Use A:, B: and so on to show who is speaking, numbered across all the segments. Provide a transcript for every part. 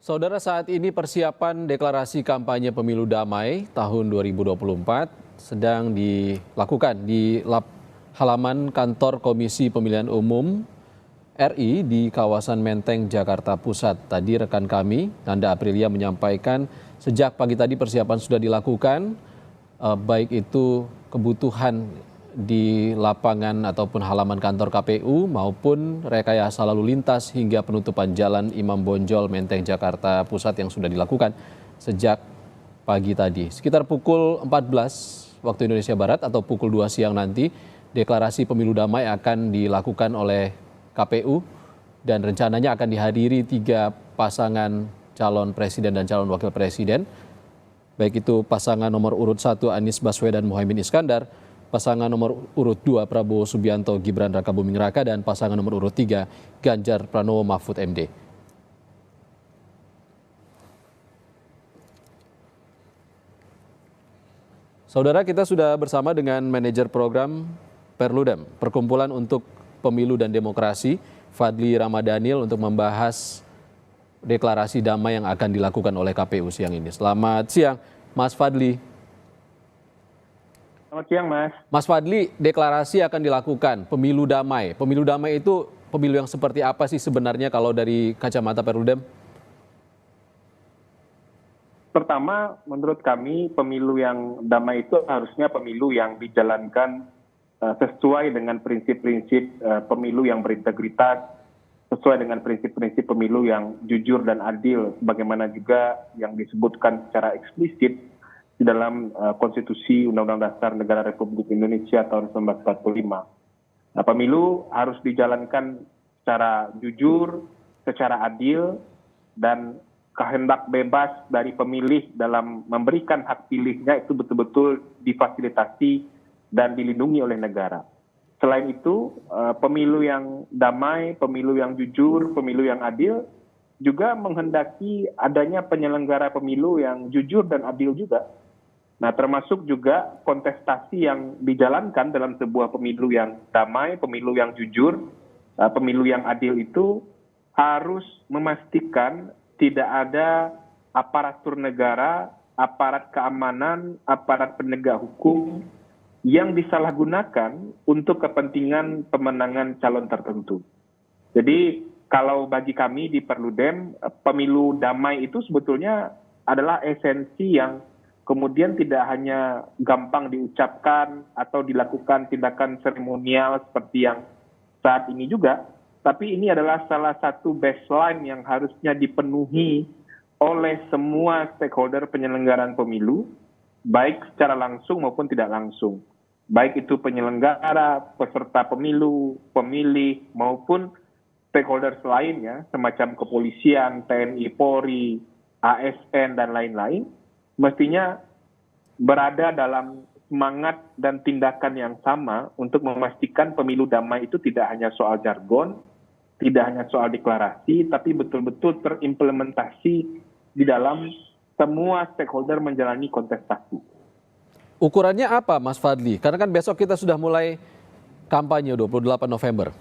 A: Saudara, saat ini persiapan deklarasi kampanye pemilu damai tahun 2024 sedang dilakukan di halaman kantor Komisi Pemilihan Umum RI di kawasan Menteng, Jakarta Pusat. Tadi rekan kami, Nanda Aprilia, menyampaikan sejak pagi tadi persiapan sudah dilakukan, baik itu kebutuhan di lapangan ataupun halaman kantor KPU maupun rekayasa lalu lintas hingga penutupan jalan Imam Bonjol Menteng Jakarta Pusat yang sudah dilakukan sejak pagi tadi. Sekitar pukul 14 waktu Indonesia Barat atau pukul 2 siang nanti deklarasi pemilu damai akan dilakukan oleh KPU dan rencananya akan dihadiri 3 pasangan calon presiden dan calon wakil presiden, baik itu pasangan nomor urut 1 Anies Baswedan Muhaimin Iskandar, pasangan nomor urut 2 Prabowo Subianto Gibran Rakabuming Raka, dan pasangan nomor urut 3 Ganjar Pranowo Mahfud MD. Saudara, kita sudah bersama dengan manajer program Perludem, Perkumpulan untuk Pemilu dan Demokrasi, Fadli Ramadhanil, untuk membahas deklarasi damai yang akan dilakukan oleh KPU siang ini. Selamat siang, Mas Fadli.
B: Selamat siang, Mas.
A: Mas Fadli, deklarasi akan dilakukan pemilu damai. Pemilu damai itu pemilu yang seperti apa sih sebenarnya kalau dari kacamata Perludem?
B: Pertama, menurut kami pemilu yang damai itu harusnya pemilu yang dijalankan sesuai dengan prinsip-prinsip pemilu yang berintegritas, sesuai dengan prinsip-prinsip pemilu yang jujur dan adil, sebagaimana juga yang disebutkan secara eksplisit di dalam Konstitusi Undang-Undang Dasar Negara Republik Indonesia tahun 1945. Nah, pemilu harus dijalankan secara jujur, secara adil, dan kehendak bebas dari pemilih dalam memberikan hak pilihnya itu betul-betul difasilitasi dan dilindungi oleh negara. Selain itu, pemilu yang damai, pemilu yang jujur, pemilu yang adil juga menghendaki adanya penyelenggara pemilu yang jujur dan adil juga. Nah, termasuk juga kontestasi yang dijalankan dalam sebuah pemilu yang damai, pemilu yang jujur, pemilu yang adil itu harus memastikan tidak ada aparatur negara, aparat keamanan, aparat penegak hukum yang disalahgunakan untuk kepentingan pemenangan calon tertentu. Jadi kalau bagi kami di Perludem, pemilu damai itu sebetulnya adalah esensi yang kemudian tidak hanya gampang diucapkan atau dilakukan tindakan seremonial seperti yang saat ini juga, tapi ini adalah salah satu baseline yang harusnya dipenuhi oleh semua stakeholder penyelenggaraan pemilu, baik secara langsung maupun tidak langsung. Baik itu penyelenggara, peserta pemilu, pemilih, maupun stakeholders lainnya, semacam kepolisian, TNI, Polri, ASN, dan lain-lain, mestinya berada dalam semangat dan tindakan yang sama untuk memastikan pemilu damai itu tidak hanya soal jargon, tidak hanya soal deklarasi, tapi betul-betul terimplementasi di dalam semua stakeholder menjalani kontestasi.
A: Ukurannya apa, Mas Fadli? Karena kan besok kita sudah mulai kampanye 28 November.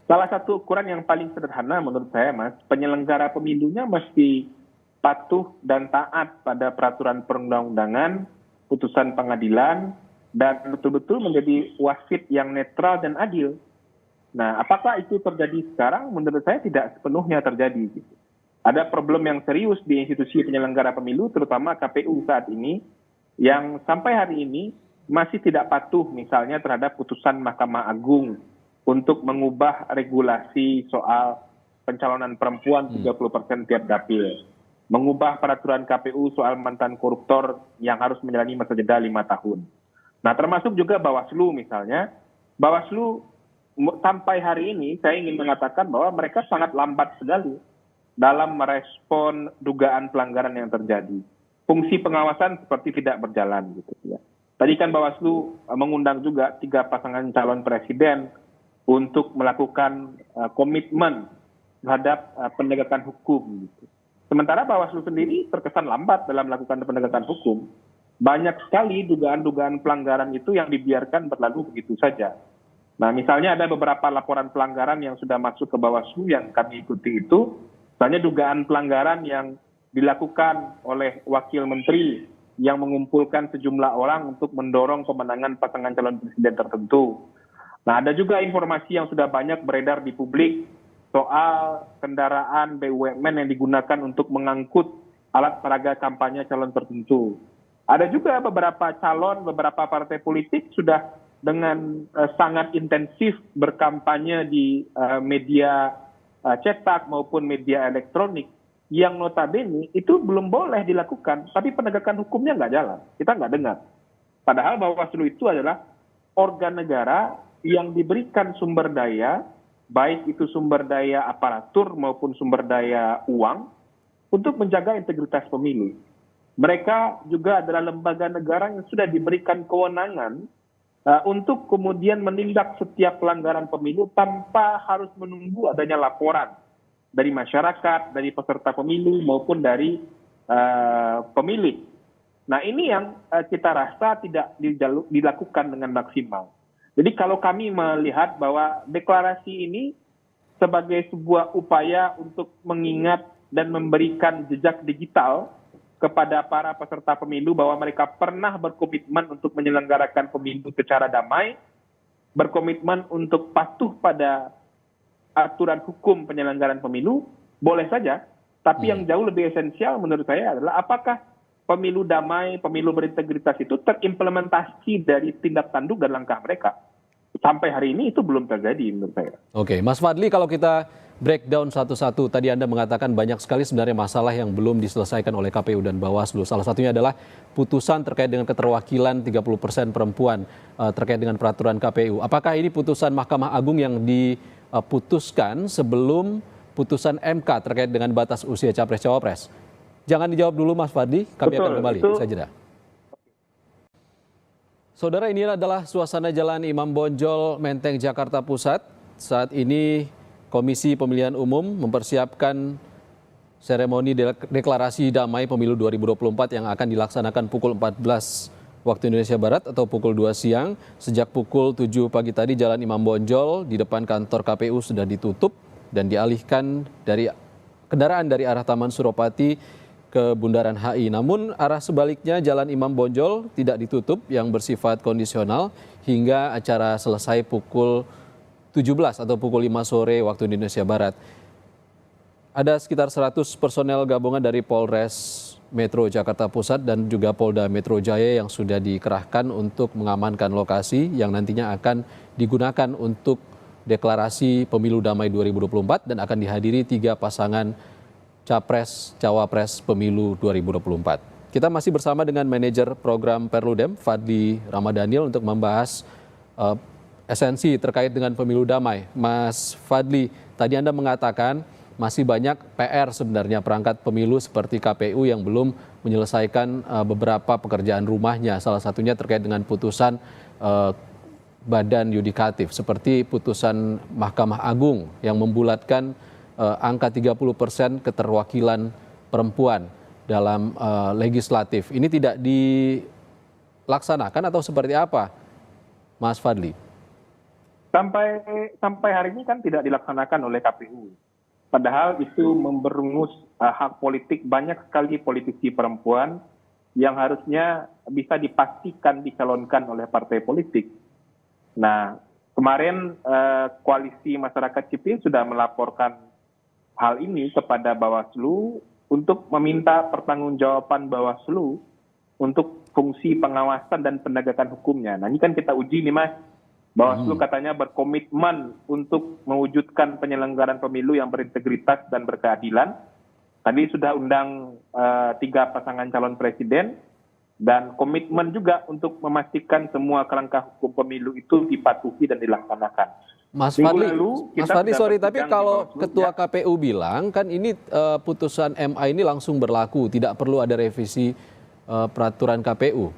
B: Salah satu ukuran yang paling sederhana menurut saya, Mas, penyelenggara pemilunya mesti patuh dan taat pada peraturan perundang-undangan, putusan pengadilan, dan betul-betul menjadi wasit yang netral dan adil. Nah, apakah itu terjadi sekarang? Menurut saya tidak sepenuhnya terjadi. Ada problem yang serius di institusi penyelenggara pemilu, terutama KPU saat ini, yang sampai hari ini masih tidak patuh misalnya terhadap putusan Mahkamah Agung untuk mengubah regulasi soal pencalonan perempuan 30% tiap dapil, mengubah peraturan KPU soal mantan koruptor yang harus menjalani masa jeda 5 tahun. Nah, termasuk juga Bawaslu misalnya. Bawaslu sampai hari ini saya ingin mengatakan bahwa mereka sangat lambat sekali dalam merespon dugaan pelanggaran yang terjadi. Fungsi pengawasan seperti tidak berjalan gitu ya. Tadi kan Bawaslu mengundang juga 3 pasangan calon presiden untuk melakukan komitmen terhadap penegakan hukum gitu. Sementara Bawaslu sendiri terkesan lambat dalam melakukan penegakan hukum. Banyak sekali dugaan-dugaan pelanggaran itu yang dibiarkan berlalu begitu saja. Nah, misalnya ada beberapa laporan pelanggaran yang sudah masuk ke Bawaslu yang kami ikuti itu, misalnya dugaan pelanggaran yang dilakukan oleh wakil menteri yang mengumpulkan sejumlah orang untuk mendorong pemenangan pasangan calon presiden tertentu. Nah, ada juga informasi yang sudah banyak beredar di publik soal kendaraan BUMN yang digunakan untuk mengangkut alat peraga kampanye calon tertentu. Ada juga beberapa calon, beberapa partai politik sudah dengan sangat intensif berkampanye di media cetak maupun media elektronik yang notabene itu belum boleh dilakukan, tapi penegakan hukumnya nggak jalan. Kita nggak dengar. Padahal Bawaslu itu adalah organ negara yang diberikan sumber daya, baik itu sumber daya aparatur maupun sumber daya uang, untuk menjaga integritas pemilu. Mereka juga adalah lembaga negara yang sudah diberikan kewenangan untuk kemudian menindak setiap pelanggaran pemilu tanpa harus menunggu adanya laporan dari masyarakat, dari peserta pemilu maupun dari pemilih. Nah, ini yang kita rasa tidak dilakukan dengan maksimal. Jadi kalau kami melihat bahwa deklarasi ini sebagai sebuah upaya untuk mengingat dan memberikan jejak digital kepada para peserta pemilu bahwa mereka pernah berkomitmen untuk menyelenggarakan pemilu secara damai, berkomitmen untuk patuh pada aturan hukum penyelenggaraan pemilu, boleh saja. Tapi yang jauh lebih esensial menurut saya adalah apakah pemilu damai, pemilu berintegritas itu terimplementasi dari tindak tanduk dan langkah mereka. Sampai hari ini itu belum terjadi menurut saya.
A: Oke, Mas Fadli, kalau kita breakdown satu-satu, tadi Anda mengatakan banyak sekali sebenarnya masalah yang belum diselesaikan oleh KPU dan Bawaslu. Salah satunya adalah putusan terkait dengan keterwakilan 30% perempuan terkait dengan peraturan KPU. Apakah ini putusan Mahkamah Agung yang diputuskan sebelum putusan MK terkait dengan batas usia Capres-Cawapres? Jangan dijawab dulu Mas Fadli, kami akan kembali. Saya jeda. Saudara, ini adalah suasana Jalan Imam Bonjol, Menteng, Jakarta Pusat. Saat ini Komisi Pemilihan Umum mempersiapkan seremoni deklarasi damai pemilu 2024 yang akan dilaksanakan pukul 14 waktu Indonesia Barat atau pukul 2 siang. Sejak pukul 7 pagi tadi Jalan Imam Bonjol di depan kantor KPU sudah ditutup dan dialihkan dari kendaraan dari arah Taman Suropati ke Bundaran HI. Namun arah sebaliknya Jalan Imam Bonjol tidak ditutup yang bersifat kondisional hingga acara selesai pukul 17 atau pukul 5 sore waktu Indonesia Barat. Ada sekitar 100 personel gabungan dari Polres Metro Jakarta Pusat dan juga Polda Metro Jaya yang sudah dikerahkan untuk mengamankan lokasi yang nantinya akan digunakan untuk deklarasi pemilu damai 2024 dan akan dihadiri 3 pasangan Capres Cawapres pemilu 2024. Kita masih bersama dengan manajer program Perludem Fadli Ramadhanil untuk membahas esensi terkait dengan pemilu damai. Mas Fadli, tadi Anda mengatakan masih banyak PR sebenarnya perangkat pemilu seperti KPU yang belum menyelesaikan beberapa pekerjaan rumahnya. Salah satunya terkait dengan putusan badan yudikatif seperti putusan Mahkamah Agung yang membulatkan angka 30% keterwakilan perempuan dalam legislatif. Ini tidak dilaksanakan atau seperti apa, Mas Fadli?
B: Sampai hari ini kan tidak dilaksanakan oleh KPU. Padahal itu memberengus hak politik banyak sekali politisi perempuan yang harusnya bisa dipastikan dicalonkan oleh partai politik. Nah, kemarin koalisi masyarakat sipil sudah melaporkan hal ini kepada Bawaslu untuk meminta pertanggungjawaban Bawaslu untuk fungsi pengawasan dan penegakan hukumnya. Nah, ini kan kita uji nih Mas. Bawaslu katanya berkomitmen untuk mewujudkan penyelenggaraan pemilu yang berintegritas dan berkeadilan. Tadi sudah undang 3 pasangan calon presiden dan komitmen juga untuk memastikan semua kerangka hukum pemilu itu dipatuhi dan dilaksanakan.
A: Mas Fadli, sorry, tapi kalau Ketua KPU bilang kan ini putusan MA ini langsung berlaku, tidak perlu ada revisi peraturan KPU.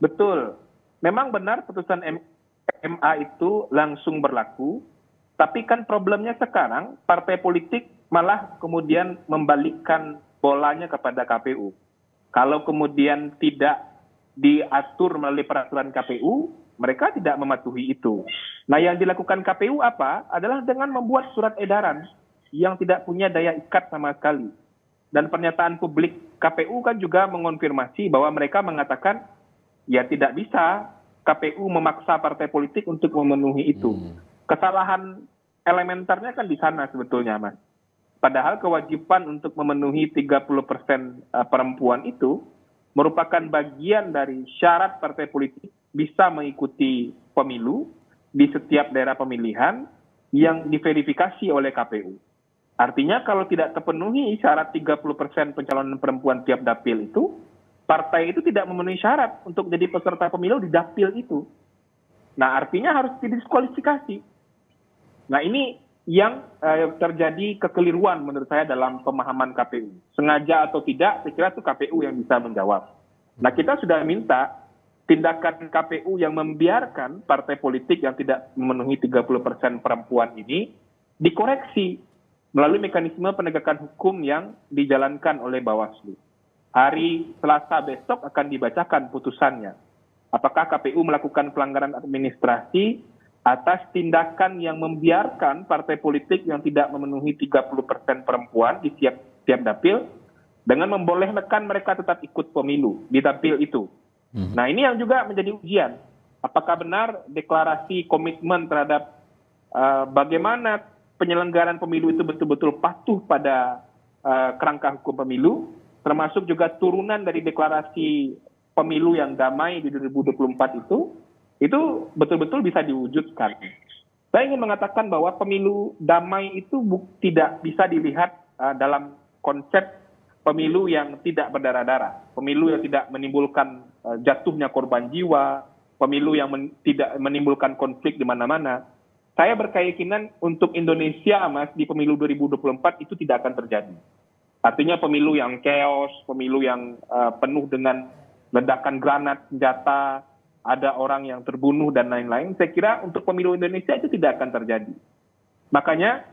B: Betul. Memang benar putusan MA itu langsung berlaku, tapi kan problemnya sekarang partai politik malah kemudian membalikkan bolanya kepada KPU. Kalau kemudian tidak diatur melalui peraturan KPU, mereka tidak mematuhi itu. Nah, yang dilakukan KPU apa? Adalah dengan membuat surat edaran yang tidak punya daya ikat sama sekali. Dan pernyataan publik KPU kan juga mengonfirmasi bahwa mereka mengatakan, ya tidak bisa KPU memaksa partai politik untuk memenuhi itu. Kesalahan elementernya kan di sana sebetulnya, Mas. Padahal kewajiban untuk memenuhi 30% perempuan itu merupakan bagian dari syarat partai politik bisa mengikuti pemilu di setiap daerah pemilihan yang diverifikasi oleh KPU. Artinya kalau tidak terpenuhi syarat 30% pencalonan perempuan tiap dapil itu, partai itu tidak memenuhi syarat untuk jadi peserta pemilu di dapil itu. Nah, artinya harus didiskualifikasi. Nah, ini yang terjadi kekeliruan menurut saya dalam pemahaman KPU. Sengaja atau tidak, saya kira itu KPU yang bisa menjawab. Nah, kita sudah minta tindakan KPU yang membiarkan partai politik yang tidak memenuhi 30% perempuan ini dikoreksi melalui mekanisme penegakan hukum yang dijalankan oleh Bawaslu. Hari Selasa besok akan dibacakan putusannya. Apakah KPU melakukan pelanggaran administrasi atas tindakan yang membiarkan partai politik yang tidak memenuhi 30% perempuan di tiap dapil dengan membolehkan mereka tetap ikut pemilu di dapil itu. Nah, ini yang juga menjadi ujian. Apakah benar deklarasi komitmen terhadap bagaimana penyelenggaraan pemilu itu betul-betul patuh pada kerangka hukum pemilu, termasuk juga turunan dari deklarasi pemilu yang damai di 2024 itu betul-betul bisa diwujudkan. Saya ingin mengatakan bahwa pemilu damai itu tidak bisa dilihat dalam konsep pemilu yang tidak berdarah-darah, pemilu yang tidak menimbulkan jatuhnya korban jiwa, pemilu yang tidak menimbulkan konflik di mana-mana. Saya berkeyakinan untuk Indonesia, Mas, di pemilu 2024 itu tidak akan terjadi. Artinya pemilu yang chaos, pemilu yang penuh dengan ledakan granat, senjata, ada orang yang terbunuh dan lain-lain. Saya kira untuk pemilu Indonesia itu tidak akan terjadi. Makanya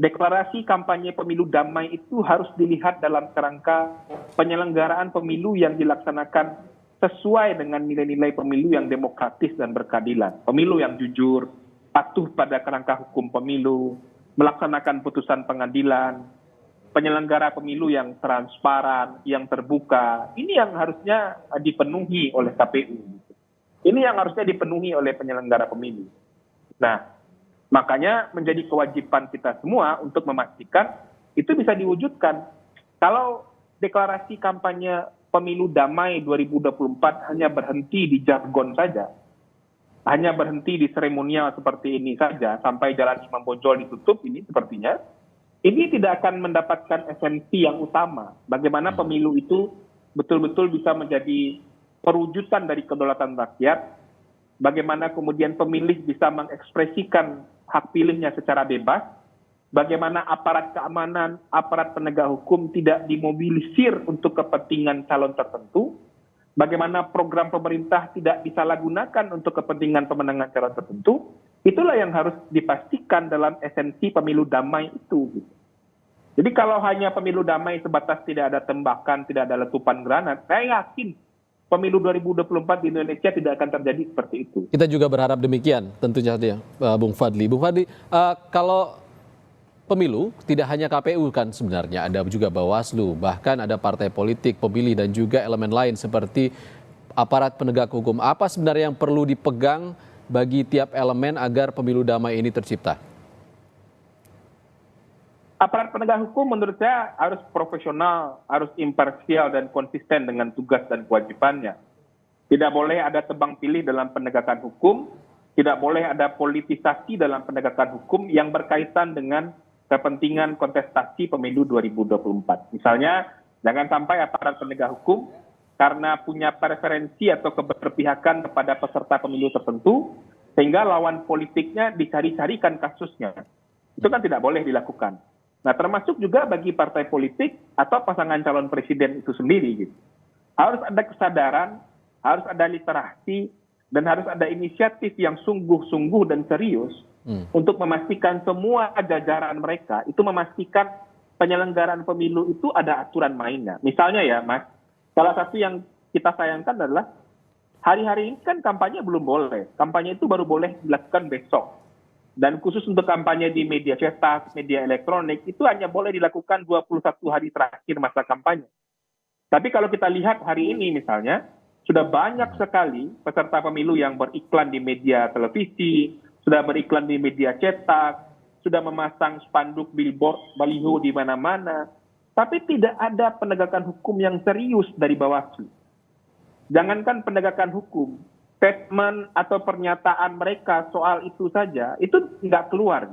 B: deklarasi kampanye pemilu damai itu harus dilihat dalam kerangka penyelenggaraan pemilu yang dilaksanakan sesuai dengan nilai-nilai pemilu yang demokratis dan berkeadilan. Pemilu yang jujur, patuh pada kerangka hukum pemilu, melaksanakan putusan pengadilan, penyelenggara pemilu yang transparan, yang terbuka. Ini yang harusnya dipenuhi oleh KPU. Ini yang harusnya dipenuhi oleh penyelenggara pemilu. Nah, makanya menjadi kewajiban kita semua untuk memastikan itu bisa diwujudkan. Kalau deklarasi kampanye pemilu damai 2024 hanya berhenti di jargon saja, hanya berhenti di seremonial seperti ini saja, sampai Jalan Imam Bonjol ditutup ini sepertinya, ini tidak akan mendapatkan esensi yang utama. Bagaimana pemilu itu betul-betul bisa menjadi perwujudan dari kedaulatan rakyat, bagaimana kemudian pemilih bisa mengekspresikan hak pilihnya secara bebas, bagaimana aparat keamanan, aparat penegak hukum tidak dimobilisir untuk kepentingan calon tertentu, bagaimana program pemerintah tidak disalahgunakan untuk kepentingan pemenangan calon tertentu, itulah yang harus dipastikan dalam esensi pemilu damai itu. Jadi kalau hanya pemilu damai sebatas tidak ada tembakan, tidak ada letupan granat, saya yakin pemilu 2024 di Indonesia tidak akan terjadi seperti itu.
A: Kita juga berharap demikian, tentunya saja, Bung Fadli. Bung Fadli, kalau pemilu tidak hanya KPU kan sebenarnya, ada juga Bawaslu, bahkan ada partai politik, pemilih, dan juga elemen lain seperti aparat penegak hukum. Apa sebenarnya yang perlu dipegang bagi tiap elemen agar pemilu damai ini tercipta?
B: Aparat penegak hukum menurut saya harus profesional, harus imparsial dan konsisten dengan tugas dan kewajibannya. Tidak boleh ada tebang pilih dalam penegakan hukum, tidak boleh ada politisasi dalam penegakan hukum yang berkaitan dengan kepentingan kontestasi pemilu 2024. Misalnya, jangan sampai aparat penegak hukum karena punya preferensi atau keberpihakan kepada peserta pemilu tertentu, sehingga lawan politiknya dicari-carikan kasusnya. Itu kan tidak boleh dilakukan. Nah, termasuk juga bagi partai politik atau pasangan calon presiden itu sendiri. Gitu. Harus ada kesadaran, harus ada literasi, dan harus ada inisiatif yang sungguh-sungguh dan serius untuk memastikan semua jajaran mereka itu memastikan penyelenggaraan pemilu itu ada aturan mainnya. Misalnya ya, Mas, salah satu yang kita sayangkan adalah Hari-hari ini kan kampanye belum boleh. Kampanye itu baru boleh dilakukan besok. Dan khusus untuk kampanye di media cetak, media elektronik, itu hanya boleh dilakukan 21 hari terakhir masa kampanye. Tapi kalau kita lihat hari ini misalnya, sudah banyak sekali peserta pemilu yang beriklan di media televisi, sudah beriklan di media cetak, sudah memasang spanduk billboard, baliho di mana-mana. Tapi tidak ada penegakan hukum yang serius dari Bawaslu. Jangankan penegakan hukum, statement atau pernyataan mereka soal itu saja, itu nggak keluar.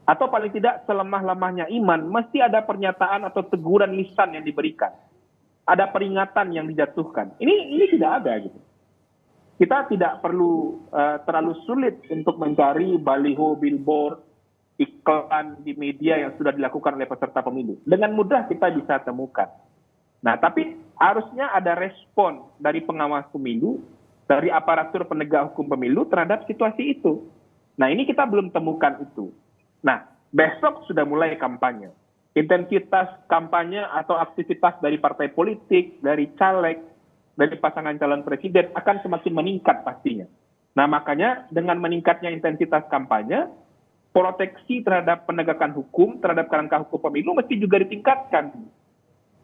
B: Atau paling tidak selemah-lemahnya iman, mesti ada pernyataan atau teguran lisan yang diberikan. Ada peringatan yang dijatuhkan. Ini tidak ada gitu. Kita tidak perlu terlalu sulit untuk mencari baliho, billboard, iklan di media yang sudah dilakukan oleh peserta pemilu. Dengan mudah kita bisa temukan. Nah, tapi harusnya ada respon dari pengawas pemilu, dari aparatur penegak hukum pemilu terhadap situasi itu. Nah, ini kita belum temukan itu. Nah, besok sudah mulai kampanye. Intensitas kampanye atau aktivitas dari partai politik, dari caleg, dari pasangan calon presiden akan semakin meningkat pastinya. Nah, makanya dengan meningkatnya intensitas kampanye, proteksi terhadap penegakan hukum, terhadap kerangka hukum pemilu mesti juga ditingkatkan.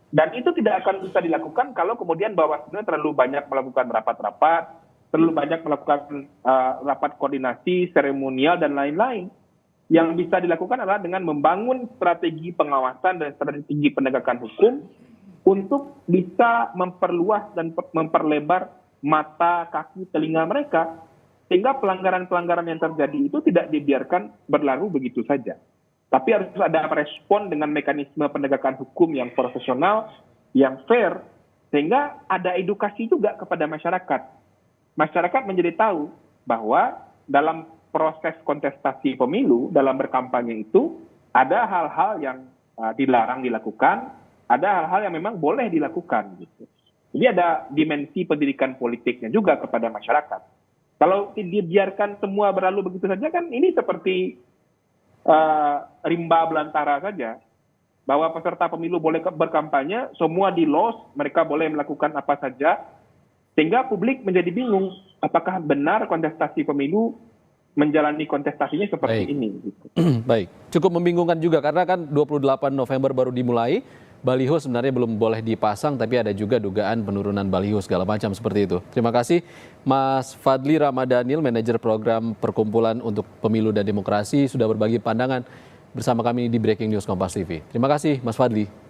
B: Dan itu tidak akan bisa dilakukan kalau kemudian Bawaslu terlalu banyak melakukan rapat-rapat, terlalu banyak melakukan rapat koordinasi, seremonial, dan lain-lain. Yang bisa dilakukan adalah dengan membangun strategi pengawasan dan strategi penegakan hukum untuk bisa memperluas dan memperlebar mata, kaki, telinga mereka, sehingga pelanggaran-pelanggaran yang terjadi itu tidak dibiarkan berlalu begitu saja. Tapi harus ada respon dengan mekanisme penegakan hukum yang profesional, yang fair, sehingga ada edukasi juga kepada masyarakat. Masyarakat menjadi tahu bahwa dalam proses kontestasi pemilu, dalam berkampanye itu, ada hal-hal yang dilarang dilakukan, ada hal-hal yang memang boleh dilakukan. Gitu. Jadi ada dimensi pendidikan politiknya juga kepada masyarakat. Kalau dibiarkan semua berlalu begitu saja kan ini seperti rimba belantara saja. Bahwa peserta pemilu boleh berkampanye, semua di-loss, mereka boleh melakukan apa saja, sehingga publik menjadi bingung apakah benar kontestasi pemilu menjalani kontestasinya seperti ini. Gitu.
A: Baik, cukup membingungkan juga karena kan 28 November baru dimulai, baliho sebenarnya belum boleh dipasang, tapi ada juga dugaan penurunan baliho segala macam seperti itu. Terima kasih Mas Fadli Ramadhanil, Manajer Program Perkumpulan untuk Pemilu dan Demokrasi, sudah berbagi pandangan bersama kami di Breaking News Kompas TV. Terima kasih Mas Fadli.